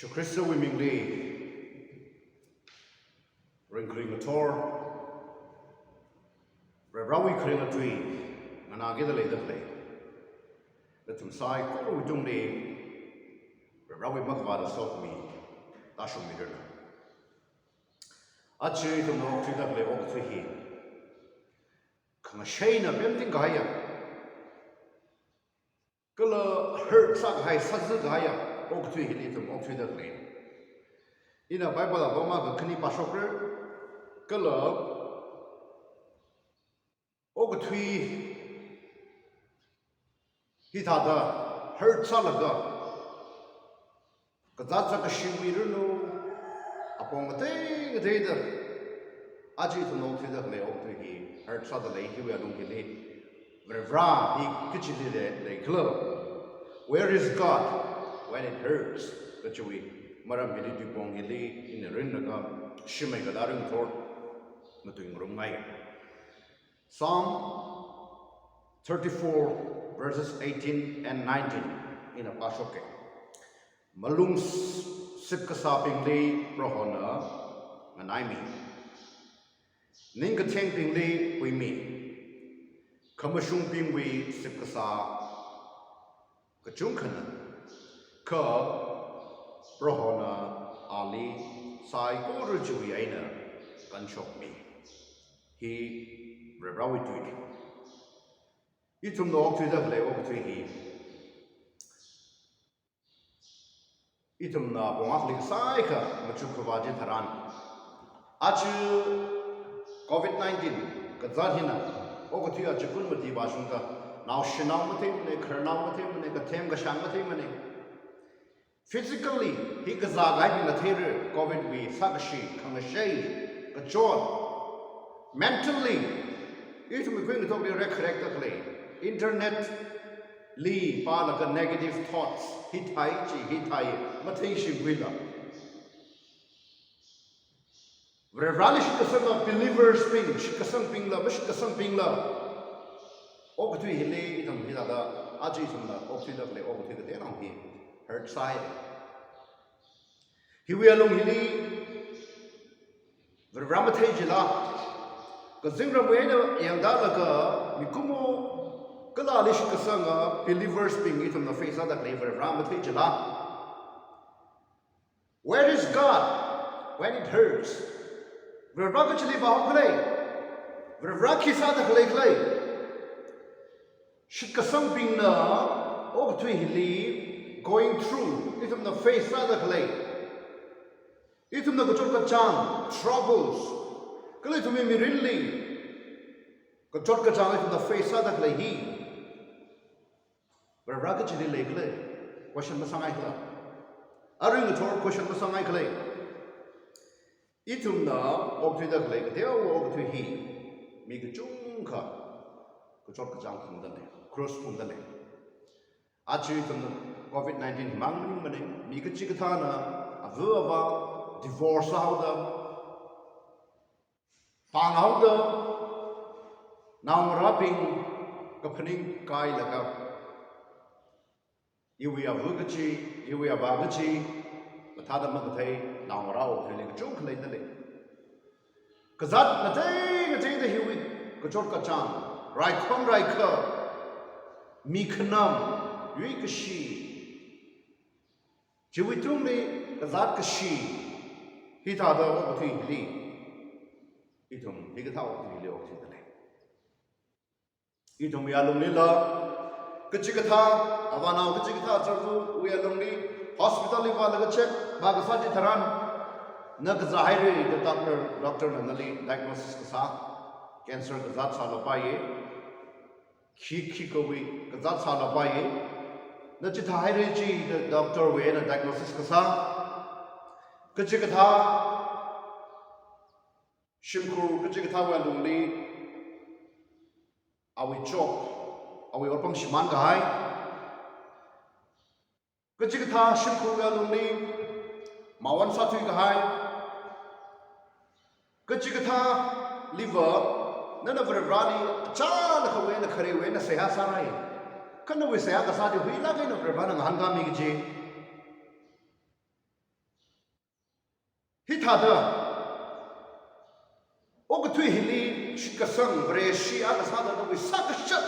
Christa Wimingli, Ringkring the Tor, Rawi Kring a tree, and I get a later play. Let them sigh, Koro Dumni, Rawi Makvada stop me, Dashu Midder. Actually, the no tree that lay over to him. Come a shane of building Gaia. Gullah hurt Sak High Sazza Gaia. Oak tree hit them off to the lane. In a Bible of Boma, the Kani Pashoker, Gullah Oak tree hit a hurt Salaga. Because that's like a shoe we don't know upon the day, the Aji to know to the lay oak tree, hurt Saturday, he will look at it. Vra, he kitchen the club. Where is God? When it hurts, that you Maram Hili Bong Hili in the Rinnaga, Shimega Daring Tor, Matuing Rumaya. Psalm 34, verses 18 and 19 in a Pashoke. Malum Sipkasaping Li Prohona, and I mean. Ninka Tamping Li, we mean. Kamashung Ping we Sipkasa Kajunkana. Ka Prohona Ali Sai Gorujui Aina Gunshot me. He Rawi to it. Itum no to the play over to him. Itum na Bomatli Saika Machukovaji Taran. Achu COVID-19 Kazahina over to your Japunmati Bashunga. Now Shinamatim, ne Kernamatim, ne Katem Gashamatim. Physically, he was in the theater, COVID we Sagashi, Kangashay, the John. Mentally, if we're going to talk correctly, internet Lee, Palaka negative thoughts, Hitai, Matashi Villa. Revalish Kasanga believers ping, Shikasang Pingla, Mishkasang Pingla. Over to Hili, Hidada, Ajisunda, Oxidably, over to the Denam here. Hurt side. He will along Hili, the Ramatajila, the Zingrabuena, Yandalaga, Mikumo, Galalish Kasanga, believers being eaten the face of the flavor of Ramatajila. Where is God when it hurts? We're Rakachili Bahokle, we're Rakisada Clay. Shikasang being na, oh, to Hili. Going through, it's on the face of the clay. It's on the Gachorka Chan, troubles. Kalay to me really. Gachorka Chan is on the face of the clay. He. But Rakachili Lake clay. Question the Samaikla. Aring the Tor, question the Samaikla. Itum na, walk to the clay. They are walk to he. Make a junka. Gachorka Chan from the lake. Cross from the lake. Achieved COVID-19 himang mani mika chikatana avava divorce hauda pang hauda now rapping kapaning kai laka iwi avugachi iwi abagachi matada magatay now rao feeling joke lay dale kazat natay the hiwi kachor kachan right kom right ka miknam Yuikashi Jiwitumli Kazat Kashi Hitada over to Hili Itum Higata Hili over to the name Itum Yalumila Kachikata Avana Kachikata Sarfu we are lonely hospital Ivalagache Bagasati Taran Nakazahiri the doctor Nali diagnosis Kasa cancer Kazat Salapaye Kikowi Kazat Salapaye Nachitahaji, the doctor, we had a diagnosis Kasa Kachikata Shimku, Kachikata, Walumli, Awi Chok, Awi Opam Shiman Gahai Kachikata, Shimku, Walumli, Mawan Satu Gahai Kachikata, liver, none of the Rani, Chan, Kawena, Karewena, Sehasarai. Can we say, I decided we love in a Ravan and Hangami. Hitada Okatui Hili Shikasang Breshi Akasada no we Sakashat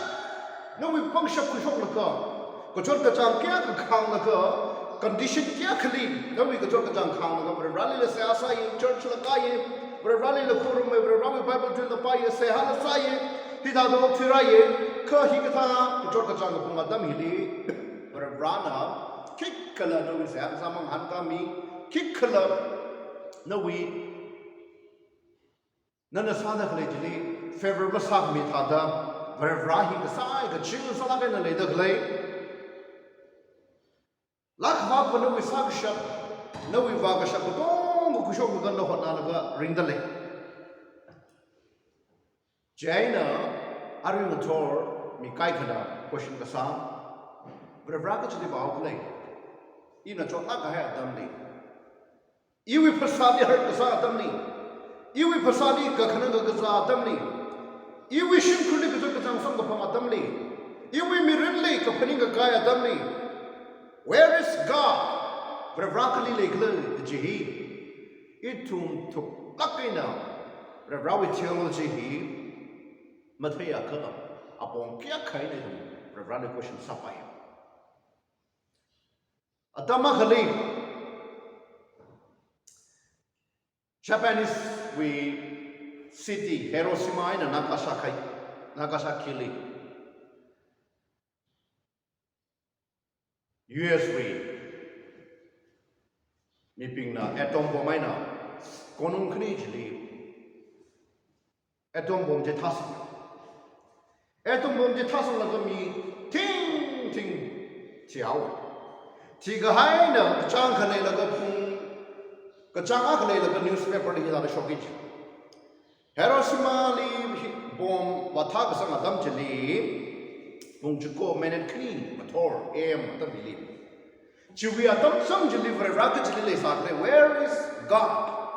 no we Pangsha Kushonaka Kochorka Jang Kia Kang condition Kia Kali no we Kochorka Jang Kang but rally the Sayasai church Lakaye but rally the Kurum but rally Bible to the Paya say Halasaye Hitada Tiraye Kahikata Kochorka Jang Kumadam Hili but Rana Kikala no we say Samang Hankami Kikala no we Nana Sada Kalejili, favor Masak Mitada, Verahi, the Sai, the Chill Salagan and Leda Glay. Lakvak, no we Sagshat, no we Vagashat, but don't Kushok no Hotanaga, ring the lake. Jaina, Arin the Tor, Mikaikana, pushing the sound, but a bracket to the bow play. Even a Chotaka had dumbly. You will Pasadi hurt the Sa dumbly. Iwi pasali kakhananga gaza damli iwi shimkhuli gaza gaza pama damli iwi mirinli kapaninga kaya damli. Where is God? Bravrakali legle jihi itum tuk lakina bravrawi changol jihi mathaya ka apong kya khaine bravrali question sapai atama khali Japanese we city Hiroshima and Nagasaki US we meeping na atom bomb na konung khni jili atom bomb je thas la mi ting ting chiao chi ga hai na chang khane la ga phung Kachanga Kalay newspaper in the Shokich. Hiroshima leave bomb Watakasang Adam Jali, Punchuko men clean, Mator, AM, the believe. Chubi Adam some deliver rocket lily Sakle, where is God?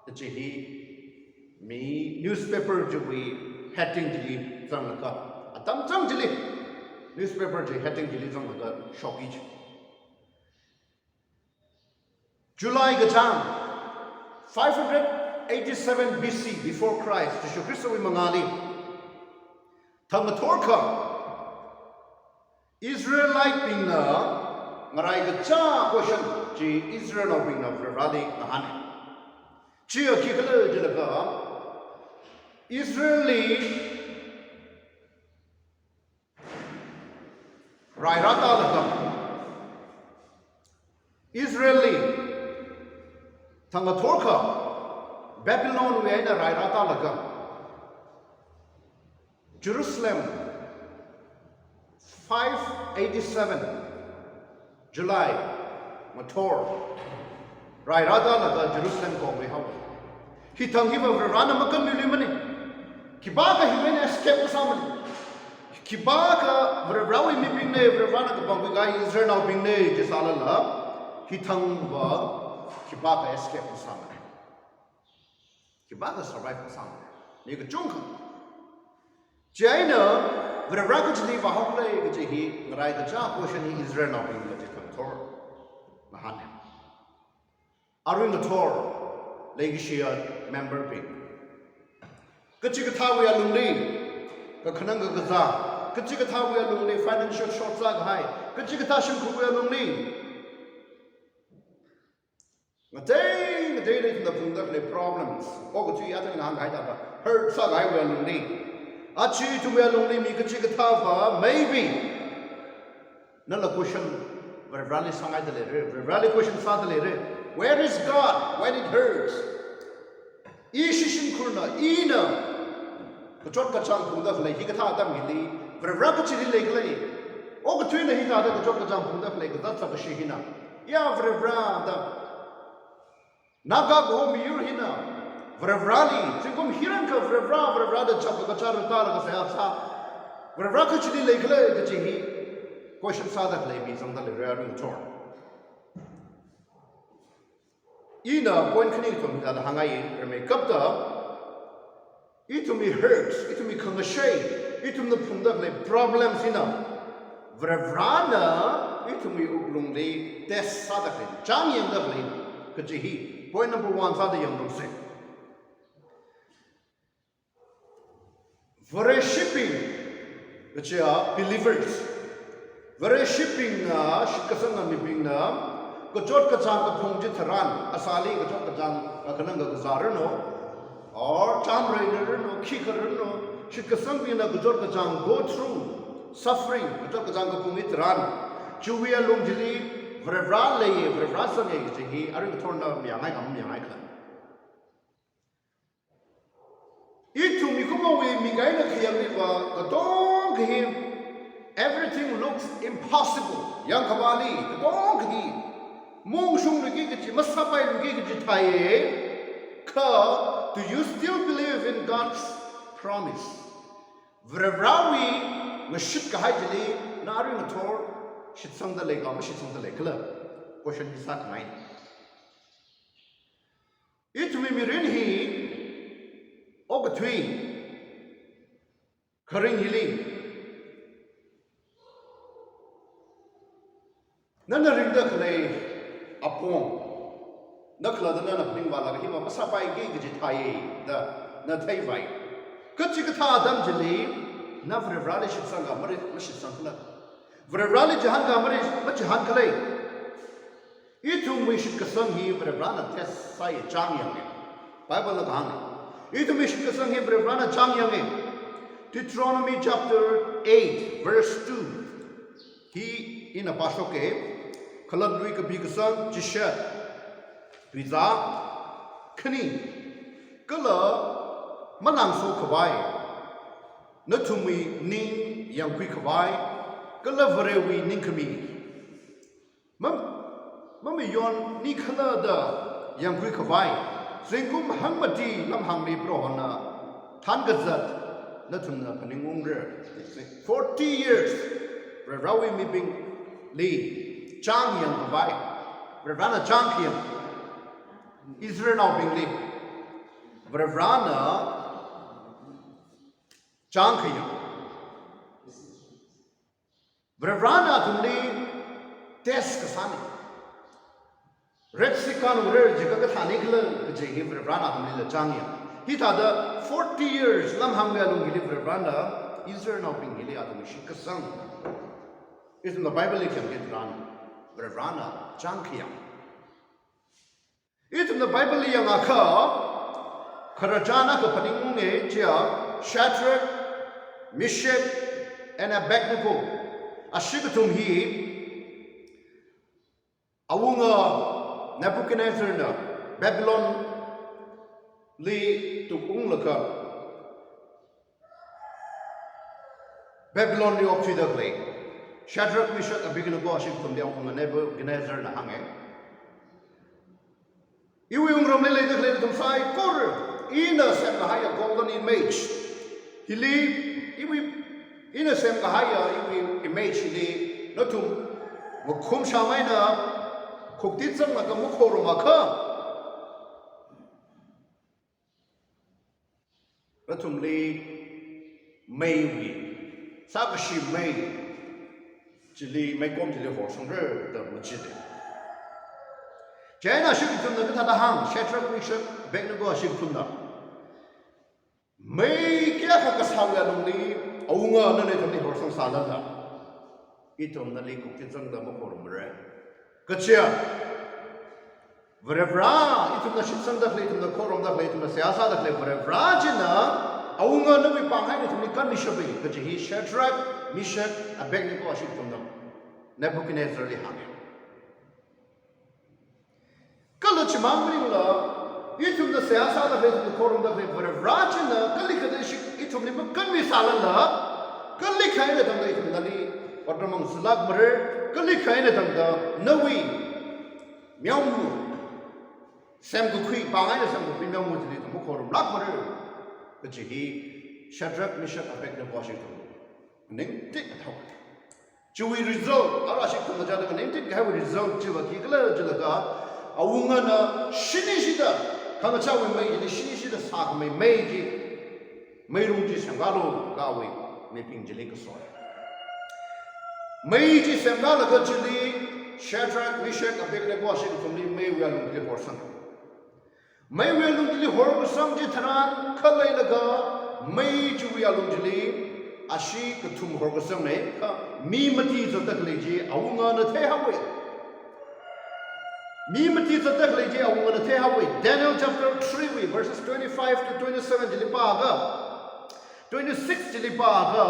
The Jihi, me, newspaper Jubi, Hatting Jili, Zamaka, Adam some Jili, newspaper J, Hatting Jili Zamaka, Shokich. July Gajam, 587 BC before Christ, Jishu Christo Mangali, Tamatorka, Israelite Bina, Marai Gacha question, G Israel Bina, Radi Nahani. Chia Kikala Jilaka, Israeli Rairata Laka, Israeli. Tangatorka, Babylon, we had a Rairata Laga, Jerusalem, 587, July, Mator, Rairata Laga, Jerusalem, go we have. He tongue him over Ranamakan Milimani, Kibaka, he went escape somebody. Kibaka, Vrawi Mipine, Vravana, the Bangugai, Israel, now being named, just Allah, he tongue. Kibaka escaped the summer. Kibaka survived the summer. Nigga Junka. Jaina, with a rocket to leave a whole play, which he, right the job, pushing Israel now being the Torah. Mahana. Arin the Torah, Legishia member big. Kachikatawi alumni, Kakananga Gaza, Kachikatawi alumni, financial short slag high, Kachikatashim Kuya alumni. A day from the Pundak problems. Oh, to Yatan Hangaida, heard Sagai well lonely. Achi to well lonely, Mikachikatava, maybe. Nala question, but rally sang the letter, rally question saw the letter. Where is God when it hurts? Ishishin Kurna, Ina. The Chokachang Pundak Lake, Hikata Damili, but a rapid lake. Oh, between the Hita, the Chokachang Pundak Lake, that's a Shihina. Ya, Vrevra. Naga go mirhina, Vravrali, Tingum Hiranka, Vravra, the Chapakachar Tara, the Vravrakachili Lake, the Jihi, question Sadak ladies on the Lirarin Torn. Ina, point Knitum, that Hangai, or make up the Itumi hurts, Itumi Kangashay, Itum the Pundak problems enough. Vravrana, Itumi Uglumli, Des Sadakin, Jami and Lovely, Kajihi. point number 1 sa the young dom se worshiping which are believers worshiping na shikasang na mibing na kajot kajang kapong jitharan asali kajot kajang kanang gazarano or cham no kikarano shikasang bina kajot kajang go through suffering kajot kajang kapong jitharan chuwiya longjili vrevra leye vrevra sange jihi aring thorna miangai kam miangai khan itu mikuma we migai na khiyam ni ba katong khim everything looks impossible yang khabali katong khi mong shung ni ki masapai ni ki thaye ka do you still believe in God's promise vrevrawi mashit ka hajili na aring thor shit sang da le ga shit sang da le kala question is not mine it me mirin hi og thui kharing hili nana ring da khle apong nakla da nana pling wala hi ma masapai ge ge thai da na thai vai kachi ka tha adam jili na vrevra shit sang ga mari shit sang kala vrevra jahan ga mari ma jahan khle itu mi shit ka sang hi vrevra na tes sai chang yang bible na gang itu mi shit ka sang hi vrevra na chang yang Deuteronomy chapter 8 verse 2 he in a pashoke khalat lui ka bi ka sang jishat biza khani kala manang so khawai na thumi ning yang khui khawai kala varewi ning khami mami yon ni khala da yang khui khawai zengkum hangmati lam hangli prohona than gazat na thumna phaningung re 40 years rawi mi bing li chang yang khawai rana chang khiyam Israel now bing li rana chang khiyam rana thumli test kasani Rexican word jika thani khala jegi rana thumli la chang yang hi tha da 40 years lam hangya lung gili rana Israel now bing gili atum shikasang is in the Bible can get rana chang khiyam it's in the Bible yang akha kharajana ka paningung e chia Shadrach Meshach and Abednego ashikatum hi awunga Nebuchadnezzar na Babylon li tukung laka Babylon li opsi da klay Shadrach Meshach Abednego ashikatum dia awunga Nebuchadnezzar na hange iwi ungrom le de le tum sai kor ina sem ka haya golden image hili iwi ina sem ka haya iwi image hili notum mukhum shamai na khukti chang na ka mukhoro ma kha notum le mai wi sa ka shi mai chili mai kom chili ho song re da mu chi de China ship from the Gata Hang, Shadrach Meshach Abednego ship from the May Kiakasaga only Aunga Nani Horson Salada. It on the lake of Kitson the Mokorum. Kachia Verevra, it on the ship sung the plate in the core of the plate in the Siasa, the plate Verevra Jina, Aunga Navi Pahai to the Kanishabi, Kachi Shadrach Meshach Abednego ship from them. Nebuchadnezzar Hanging. Kalau cuma la itu the siasa dah itu korum dah itu berrajin kali kada itu ni bukan misalan lah kali kaya dah tanda itu nali orang mengselak mer kali kaya dah tanda nawi miamu sem kukui pangai sem kukui miamu jadi tu korum lak mer kecihi Shadrach Meshach Abednego Washington neng tik tahu cuci result arah Washington macam tu neng tik kaya result cuci kikala jelaga awunga na shinishida kanga chawi mai ni shinishida sak mai ji mai rung ji sangalo gawi me ping jili ka soy mai ji sangalo ga jili Shadrach Meshach Abednego shik tumli mai wi alung le porsan ไม่เวลุงจิลีหัวกุสังจิธนานขเลยละก็ไม่จูวิอาลุงจิลีอาชีกทุ่มหัวกุสังเนี่ยก็มีมติจดตักเลยจีเอาเงินเทหาเวมีมติจดตักเลยจีเอาเงินเทหาเว Daniel chapter 3 verses 25 to 27จิลีปาก็26จิลีปาก็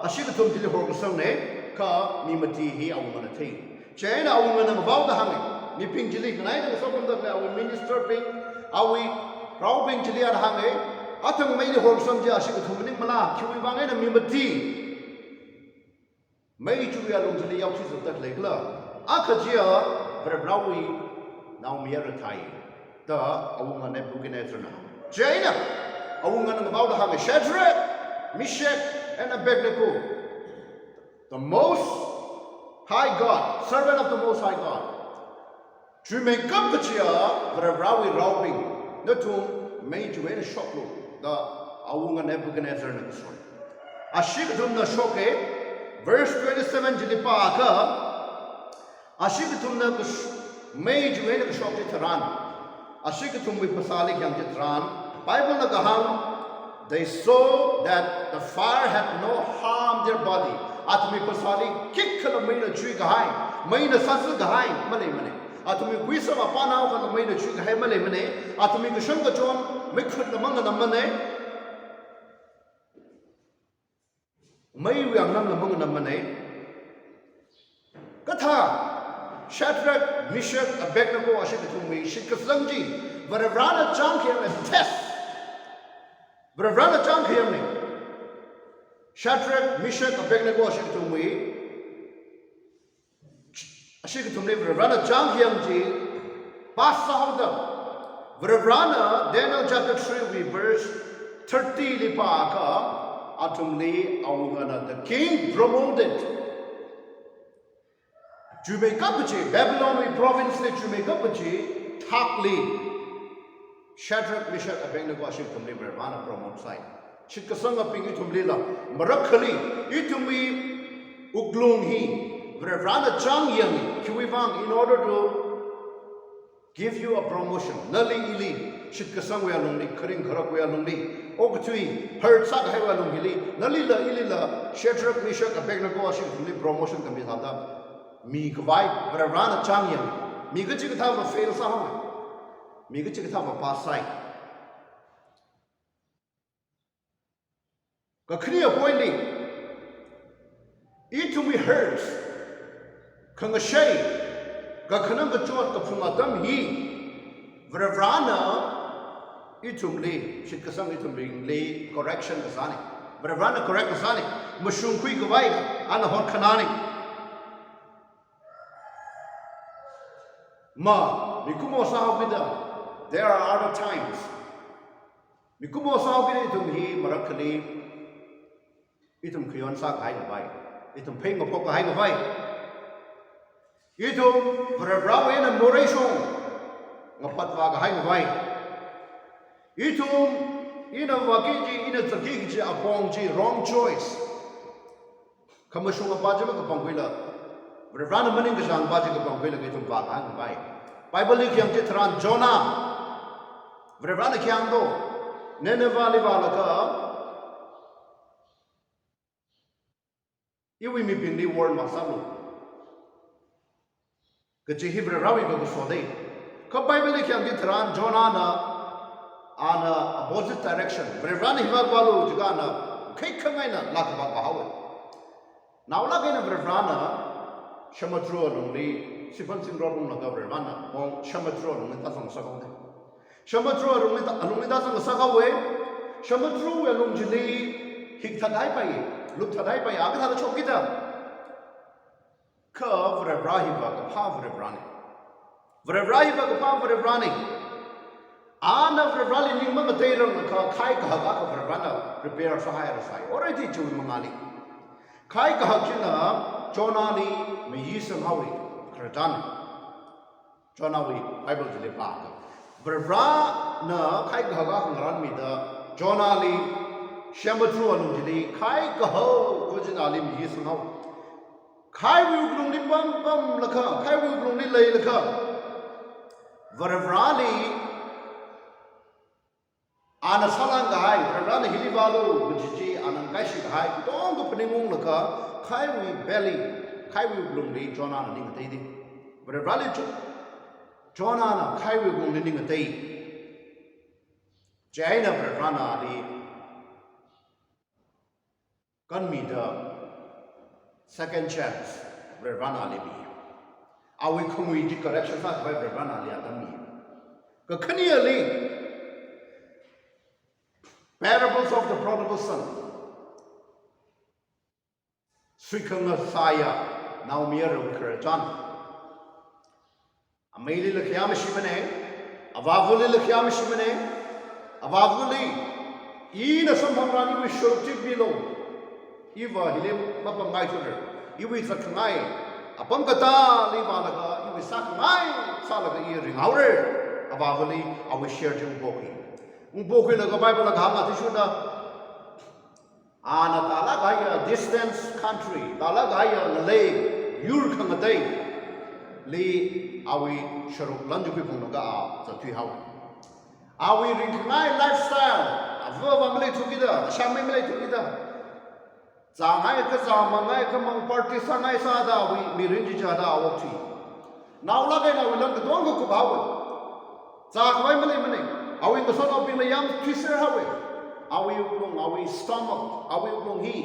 อาชีกทุ่มจิลีหัวกุสังเนี่ยก็มีมติให้เอาเงินเทเช่นเอาเงินมาบ้าได้หังมีพิงจิลีกันไหนแต่สมมติว่าเอามินิสเตอร์พิงเอาไว้เราพิงจิลีอะไรหังอาทั้งไม่ได้หัวกุสังจีอาชีกทุ่มนี่มาละคิวอีบางไงนะมีมติไม่จูวิอาลุงจิลีเอาที่จดตักเลยก็แล้วอาขจีอาบริบราวีน้ามีอะไรไทยแต่เอาเงินในบุกินเอตระเจน่ะเอาเงินมาบ้าได้หังเชดเรกมิเชก and Abednego the most high God servant of the most high God จุดเมกับขจีอาบริบราวีเราพิงนั่นทุ่มไม่จูวิอาช็อกลูกแต่เอาเงินในบุกินเอตระนั่นส่วนอาชีกทุ่มนั่นช็อกverse 27 jili pa ka ashik tumna ku mai juwe na shop ti tharan ashik tum wi pasali kyam ti tharan bible na kahang they saw that the fire had no harm their body atmi pasali kik khala mai na chui kahai mai na sasu kahai male atmi guisa ma panau khala mai na chui kahai male atmi ku sham ka chon mai khut na mang na maneไม่เวียงน้ำละมึงน้ำมันไหนก็ถ้าShadrach, Meshach, Abednego อาชีพทุ่มวิชิตกษัตริย์จีบริวารจังเขียนเลยเทสบริวารจังเขียนเลย Shadrach, Meshach, Abednego อาชีพทุ่มวิอาชีพทุ่มเลยบริวารจังเขียนจีภาษาฮาวดาบริวาร Daniel chapter 3 verse 30 ลิปาก็Ultimately, the king promoted Jumekapachi, Babylon province, Jumekapachi, Thakli, Shadrach, Meshach, Abednego, Ashik Tumli, Vervana promote side. Chikasanga Pingi Tumlila, Marakali, Itumi Uglunghi, Vervana Chang Yang, Kiwivang, in order to give you a promotion. Nali Ili, Chitkasang we alumni, Karing Karak we alumni. Okutui, heard Sak Hewa Lungili, Nalila Ilila, Shadrach, Meshach, Abednego, Ashik Tumli promotion can be held up. Mi Kawai, Varana Changyam, Mi Gachikatava fail Sahama, Mi Gachikatava pass side. Kakria pointing, Itumi herds, Kangashay, Gakananga Chot Kapungatam Yi, Varana. Itumli, Shitkasang Itumli, correction Kasani. But if I correct Kasani, Mushum Kui Gawai, and the Hot Kanani. Ma, Mikumo Sahabida, there are other times. Mikumo Sahabida Itum Hi, Marakali, Itum Kuyon Sak Haigavai, Itum Ping of Poka Haigavai, Itum Varabrawi and Moreshon, Ngapatvaga Haigavai. Itum ina wakiji ina takiji apongji wrong choice. Kamashunga bajama ka pangwila. Vrana maning ka sang baji ka pangwila itum baga bai. Bible kyam titran Jonah. Vrana kyam do. Nineveh livala ka. Iwi mi pindi word masalu. Kajihi vrawi ka kusode. Ka Bible kyam titran Jonah na on opposite direction. Vrevana Hivagwalu Jugana, Kakamena, Lakaba Bahawa. Now, Lagana Vrevana, Shamatru only, Sipansing Robin Lagavrana, or Shamatru only doesn't Sakaway. Shamatru only doesn't Sakaway. Shamatru Alunjili, Hiktadaipai, Luktadaipai, Agatha Chokita. Curve Vrebrahiva, a power Vrebrani. Vrebrahiva, a power Vrebrani. Ana Vrevali Nima Matera, Kai Kahaka Vrevana, prepare for higher side. Already to Mamali. Kai Kahakina, Jonali, Mayisam Hawi, Kratani. Jonawi, Bible to the Park. Vrevana, Kai Kahaka Ranmida, Jonali, Shamatru Alunjili, Kai Kaho, Kujinali, Mayisam Hawi. Kai will gloomy bum laka, Kai will gloomy lay laka. Vrevrali. ana salang ga hai ran hilibalu biji anan kai shi ga hai tong to pningung laka khai wi belly khai wi blum ri jona na ning tei di bre rali jona na khai wi blum ri ning tei jaina bre rana li kan mi da second chance bre rana li bi awi khumui di correction sa bre rana li adam mi ka khania li parables of the prodigal son. Srikanga Saya, now Mira Karajan. Ameli Lakiamashimane, Avavuli Lakiamashimane, Avavuli, Ina Samhamrani with Shurti below. Eva Hilim Papa Maiter, Iwi Sakanai, Apangata, Livanaga, Iwi Sakanai, Salaga earring, our Avavuli, I will share Jim Boki. Boki like a Bible like Hama Tishuda. Ana Talagaya, distance country, Talagaya, the lake, Yurkangaday, Lee, Awi, Sharuk, Lanjukipunaga, the Tihau. Awi Rinkai lifestyle, a verbal together, a shaman together. Zangai Kazamangai Kamang Party Sangai Sada, we Mirinji Jada, our tea. Now, Lagana will learn the Dongo Kubawa. Zakwai Malay. Are we the son of Bilayam Kisser Hawi? Are we stomach? Are we long he?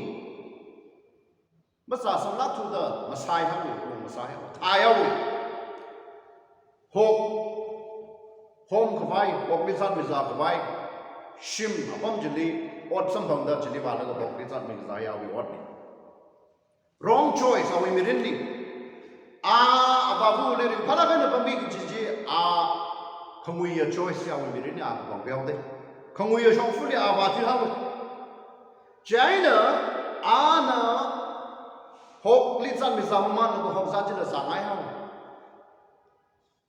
Masasa not to the Messiah Hawi, Messiah. I hope home Kavai, or Mizan Mizar Kavai, Shim upon Jili, or some from the Jiliva of Mizan Mizaya, we want me. Wrong choice, are we Mirindi? Ababu, Palagan of Bamik Gigi, Kamuya choice ya we rin ya bang biao de Kamuya shong fu li abati ha China ana hok li zan mi zam man ko hok za ji la sa ngai ha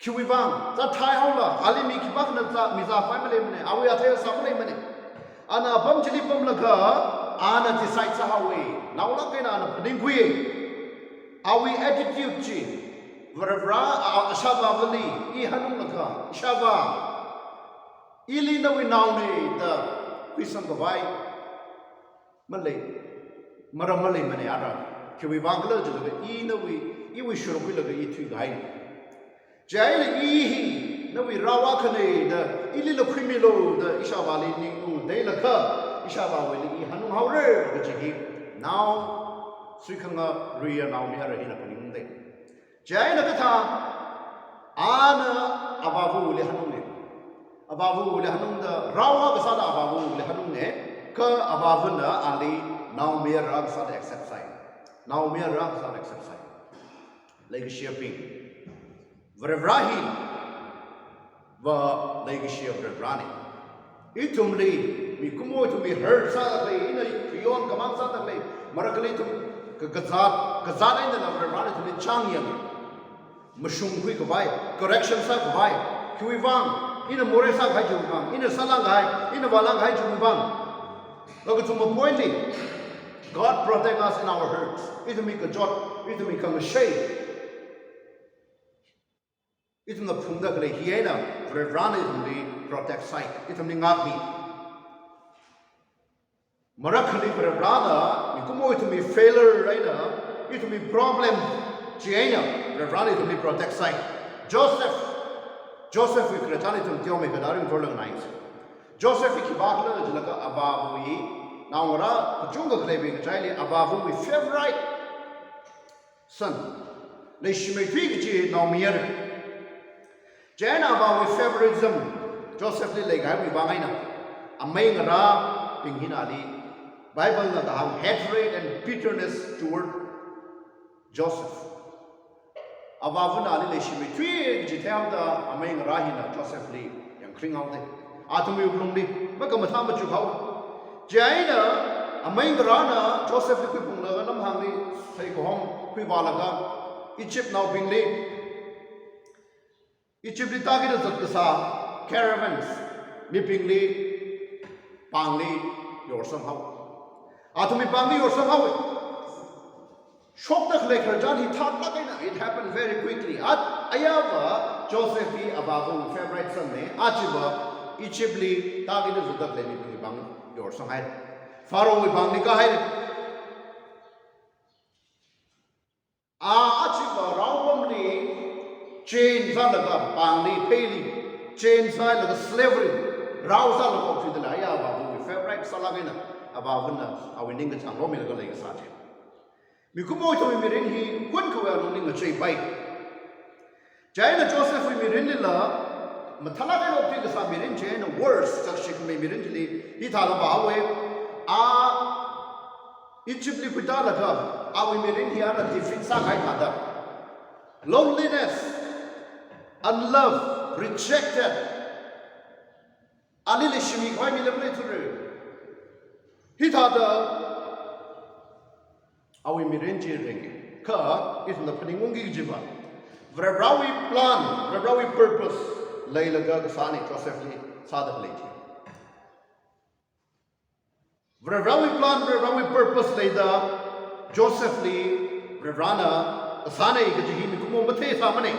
Kiwi bang za thai ha la ali mi ki bak na za mi za fai male mane awi a the sa male mane ana bam chili bam la ka ana ti sai sa ha we naw la ke na na pding khui awi attitude chi Vravra Shavavali, Ihanunaka, Shava Ilina Winauni, the Quisankavai Malay Maramali Maniara, Kiwibangla, Iwi should will of the E2 guide. Jail Ihi, no we Rawakane, the Ililo Crimilo, the Ishavali Ningu, De la Ka, Ishavali, Ihanu Howre, the Jiki. Now Srikanga Ria now near in a penning day. Jaina Kata Ana Abavu Lehanune Abavu Lehanunda Rawa Sada Abavu Lehanune Ka Abavuna Ali now mere Ragsad except sign. Now mere Ragsad except sign. Like shipping Vrevrahi Va like ship Vrevrani. Itumli Mikumo to be heard Sadly in a Pion Kaman Sadly Marakalitum Kazat in the Vrevani to be Changyang. Mushung quick by correction sa by Kuivang in a Moresa Hajubang, in a Salangai, in a Valang Hajubang. Look at some pointing. God protect us in our hurts. It will make a jot, it will become a shade. It will not Punda Hiena, for a run it will be protect sight. It will be not me. Marakali for a brother, you come over to me failure right now, it will be problem. Giana, Revrani to be protect sight. Joseph, we could return it to Tio Mekadarim for the night. Joseph, Kibakla, Jilaka, Abavi, now Junga Claving, Jali, Abavu, with favorite son. They she may tweak G, now mere. Jana Abavi favoritism, Joseph Lily, Gabi Bangina, a main Ra, Pinghinali, Bible that have hatred and bitterness toward Joseph. Avavuna Ali she may tweak Jitamda, a main Rahina, Joseph Lee, and cling out there. Atomi Blumli, Makamatama Chukau. Jaina, a main Rana, Joseph Lipuna, Namhami, take home, Quivalaga, Egypt now being late. Egypt the target of the Sa, caravans, Mipingli, Pangli, or somehow. Atomi Pangli or somehow. Shocked like her John, he thought nothing. It happened very quickly. At Ayava, Joseph Abavu, favorite Sunday, Achiba, Egyptly tagin is the lady to bang your song hai Pharaoh we bang nika hai achiba rawam ni chain za laga bang ni peli chain za laga slavery raw za laga opsi de la ya ba bu favorite salagina aba bunna awinding ka chang romi laga lai ka sa che mi kumo to mi rin hi kun ko ya ning a chei bai Jaina Joseph mi rin la mathala de opti ka sa mi rin Jaina worse sak shik mi rin li hi tha la ba we a Egypt li kuta la ka awi mi rin hi ana defeat sa kai tha da loneliness unloved rejected ali le shimi khoi mi le ple thuru hi tha da awi mi rin ji ring ka is na phning ngi ji ba Vrawi plan, Vrawi purpose, Layla Gagasani, Joseph Lee, Sadak Lady. Vrawi plan, Vrawi purpose, Layda, Joseph Lee, Vrana, Asane, Gajihimi Kumo Mate Samane.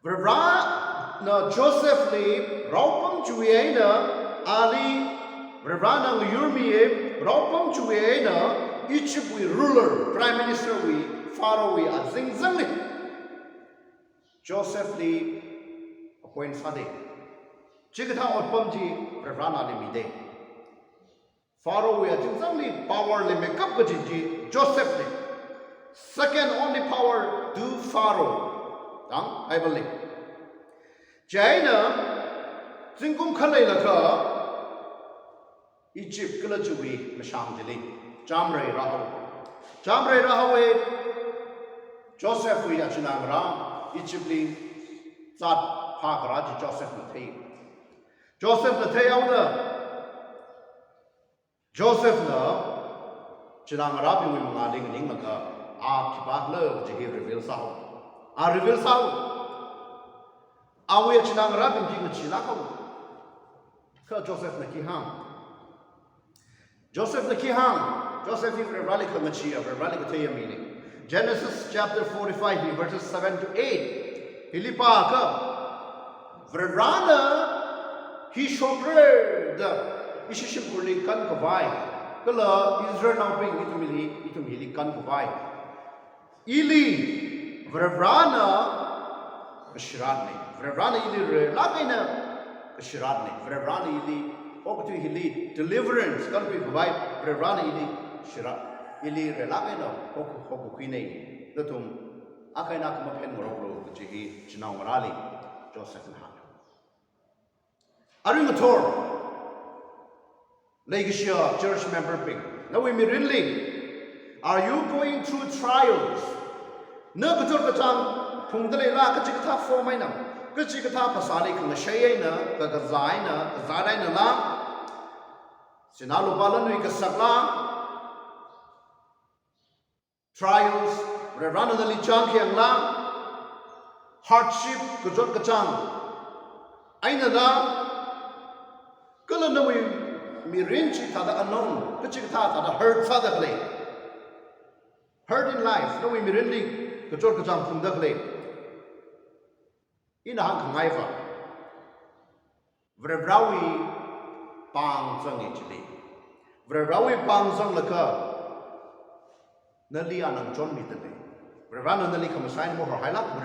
Vrana, Joseph Lee, Raupam Juiena, Ali, Vrana, Yurmie, Raupam Juiena, Egypt we ruler, Prime Minister we. Pharaoh we are zing zingly. Joseph Lee appoint Sade. Chigata Otpamji Ravana Limide. Pharaoh we are zing zingly power le make up Gajiji Joseph Lee. Second only power to Pharaoh. I believe. Jaina Zingum Kalay Laka Egypt Kalajubi Masham Jili. Jamre Rahaw. Jamre Rahawe. Joseph we achinamra Egyptly zat pagraji Joseph Nathay. Joseph Nathay awna Joseph na chinamra bi wi mangaling ning maka a khibak le ji reveal saw. A reveal saw. Awi chinamra bi ji chila ko. Ka Joseph na ki ham. Joseph na ki ham. Joseph is rally ka machi of rally ka tay meaning. Genesis chapter 45, verses 7 to 8. Hilipaka. Vrana, he showed the Ishishim Kurli kan kavai. Kala Israel now bring itumili kan kavai. Ili Vrana Shiradni. Vrana ili Lagina Shiradni. Vrana ili Okutu Hili deliverance kan kavai. Vrana ili Shirad. Ili relagena hoku queen latum akaina kama pen morolo jihi chinau marali Joseph and Han. Aringator Legishia church member ping. Now we really are you going through trials? No kator katang pungdale la kachikata for my now. Kachikata pasali kung shayna, kagazaina, kazadaina la Sinalu balanui kasakla. Trials, Revana the Lichang Yang La, hardship, Kajot Kachang, Aina La, Kulanawi, Mirinchi Tada unknown, Kachikata Tada hurt Sadakle, hurt in life, no we Mirindi, Kajot Kachang from the clay. In a Hankangaiva, Vrebrawi Pang Zang Italy, Vrebrawi Pang Zang Laka. Nali anang John mitane. Vrana nali kamasain mo highlight mo.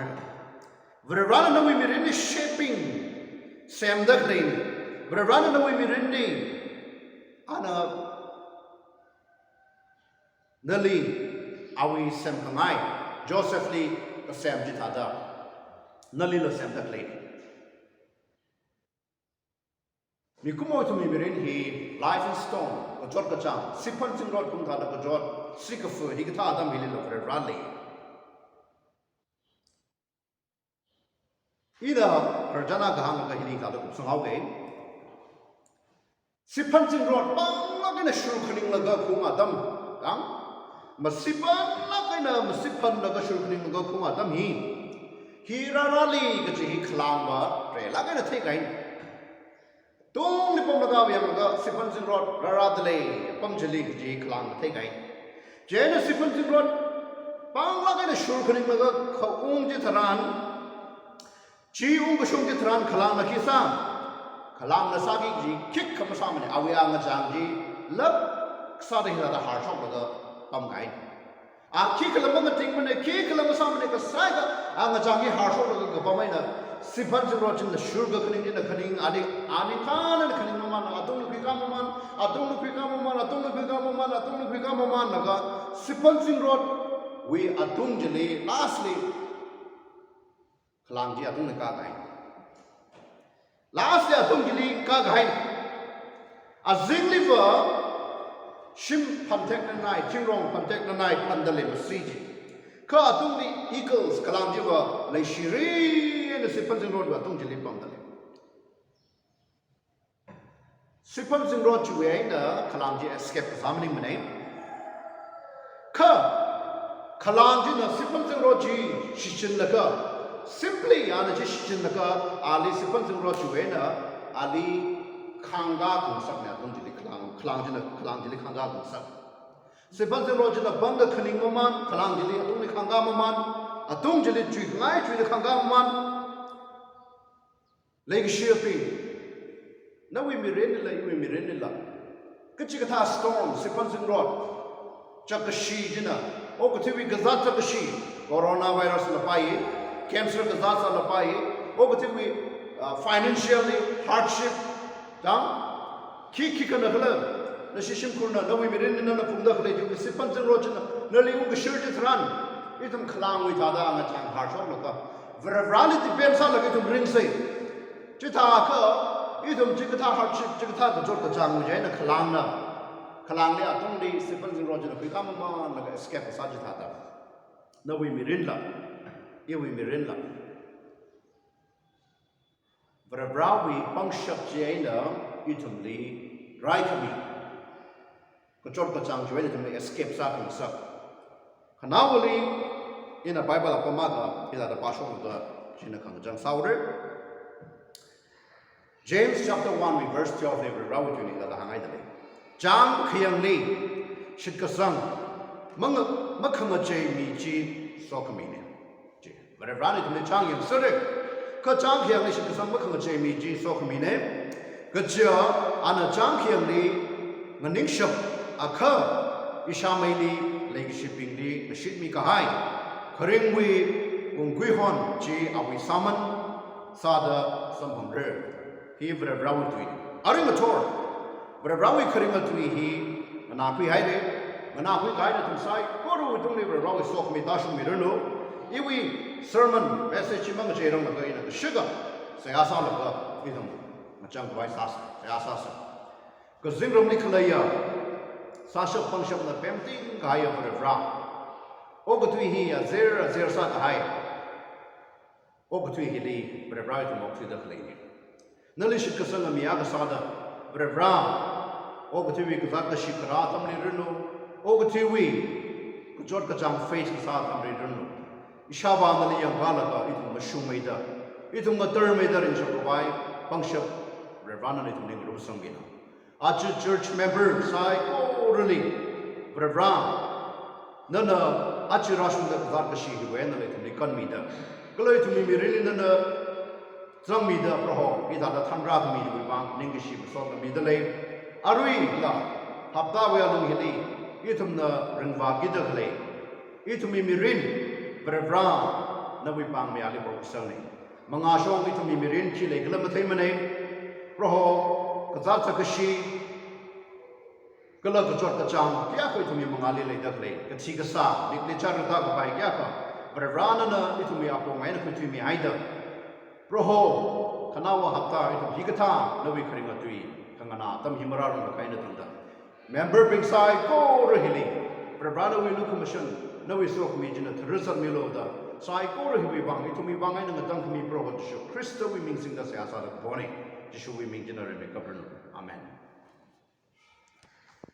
Vrana na we mirindi shaping Sam the claim. Vrana na we mirindi ana nali awi Sam kangai Joseph Lee the Sam jitada. Nali la Sam the claim. Mikumo to me mirin life in stone. Kajot kachang sipan singrod kum thada kajot sikafu hikata adam hililo for rally. Ida Rajana Gahanga Hili Kata Kupsangauge Sipan singrod bang na shurkening laga kum adam dang masipan lagina masipan laga shurkening laga kum adam hi hirarali kachi khlamba re lagina thekai Tung ni pom laga yang laga sipan singrod raradle pamjali ji klang thekai Jena sipan singrod bang lagina shurkening laga khaung ji tharan Chi Ungusung Tran Kalang Nakisam, Kalang Nasagi G, kick Kamasamani, Awiang Jangi, love Sadi the heart of the Pamgai. A kick a moment thing when a kick a Masamani, a saga, and the Jangi heart of the Pamina, Sipans in the sugar cutting in the cutting, Anikan and Kaniman, I don't become a man, I don't become a man, I don't become a man, I don't become a man, Sipans in road, we are Tunjali, lastly. Kalang ji atung ka gai last ya atung gili ka gai azing liver shim pantek na nai chingrong pantek na nai pandale masiji ka atung li eagles kalang ji wa lai shiri ne sipan jing road wa atung gili pandale sipan jing road ju we na kalang ji escape samling mane ka kalang ji na sipan jing road ji shishin la ka simply ana jishin naka ali sipan singro chuena ali khanga kun sak na tung jili klang jili khanga kun sak sipan singro jina bang khning maman klang jili atung ni khanga maman atung jili chui ngai chui khanga maman leg shipi na we miren la kachi ka storm sipan singro chakashi jina o ko thiwi gazat chakashi coronavirus la pai cancer ka zasa la pai o gati we financially hardship dang ki kana khala na shishim kurna na we mirin na pumda khle ju sipan jeng rojna na li ung shir je thran itum khlang we thada nga chang har shok la ka vrali ti pen sa la ki tum ring sei chi tha ka itum chi ka hardship chi ka ka jor ka chang je na khlang le atung di sipan jeng rojna pi kam ma na escape sa je thada na we mirin la Iwi mirinla. Verabrawi pangshap jaina itumli raikami. Kachor kachang juwele tumli escape sa kumsak. Kanawali in a Bible apamaga ila da passion ga jinakang jang sauder. James chapter 1 verse 12 verabrawi tuni ila da hangai dali. Jang khiyang li shitkasang makanga jay mi ji sokamine. But if Rani to the Chang Yam Surik, Kachang Hiang Nation to some Makanga Jamie G. Sokamine, Kachia, Anna Chang Hiang Li, Maningship, Aka, Ishamili, Lake Shipping Li, the Shitmi Kahai, Karingwi, Unguihon, G. Awi Saman, Sada, Sampam Red. He would have rawed to it. Arimator, but a rawi Karimatui, he, Manakwi Haide, Manakwi Haide to Sai, Koro would only rawi Sokmi Dashum Mirano. Iwi sermon message mang jerong na kain na sugar saya asal la idong macam buai sas saya asas ko zingrom niklaya sasap pangshap na pemting kaya forever o gutui hi zer sa hai o gutui hi li forever to mok sida klei nalishit ka sanga miya ka sada forever o gutui ka zat ka shikra tamni rno o gutui ko jot ka jam face ka sa tamni rno Ishaban na yang galaga itong masumeda itong matermeda rin sa kubay pangshap revana nitong ning rusang gina achu church member sai orally revran nana achu rasun da kazar kashi hiwen na itong nikan mida kalo itong mirili nana zang mida proho ita da thanra mi bang ning gishi besot na mida lay arui la hapta wa nung hili itong na ringwa gida kale itong mirin Berabra na wipang may ali bawsang ni mga syong ito mimirin chile kalamatay manay roho kazat sa kashi kalag kachor kachang kaya ko ito may mga alilay daglay katsi kasa lichar na tago pa kaya ka berabra na ito may apo ngayon ko ito may haida roho kanawa hapta ito higata na wikaring atui kangana tam himararong na kayo na tanda member bingsay ko rahili berabra na wilu komisyon na we saw kami jina terasa milo da sai ko ro hiwi bang itu mi bangai na ngatang kami pro Kristo we ming sing da sa sa da bone Jishu we ming jina re me kabrno amen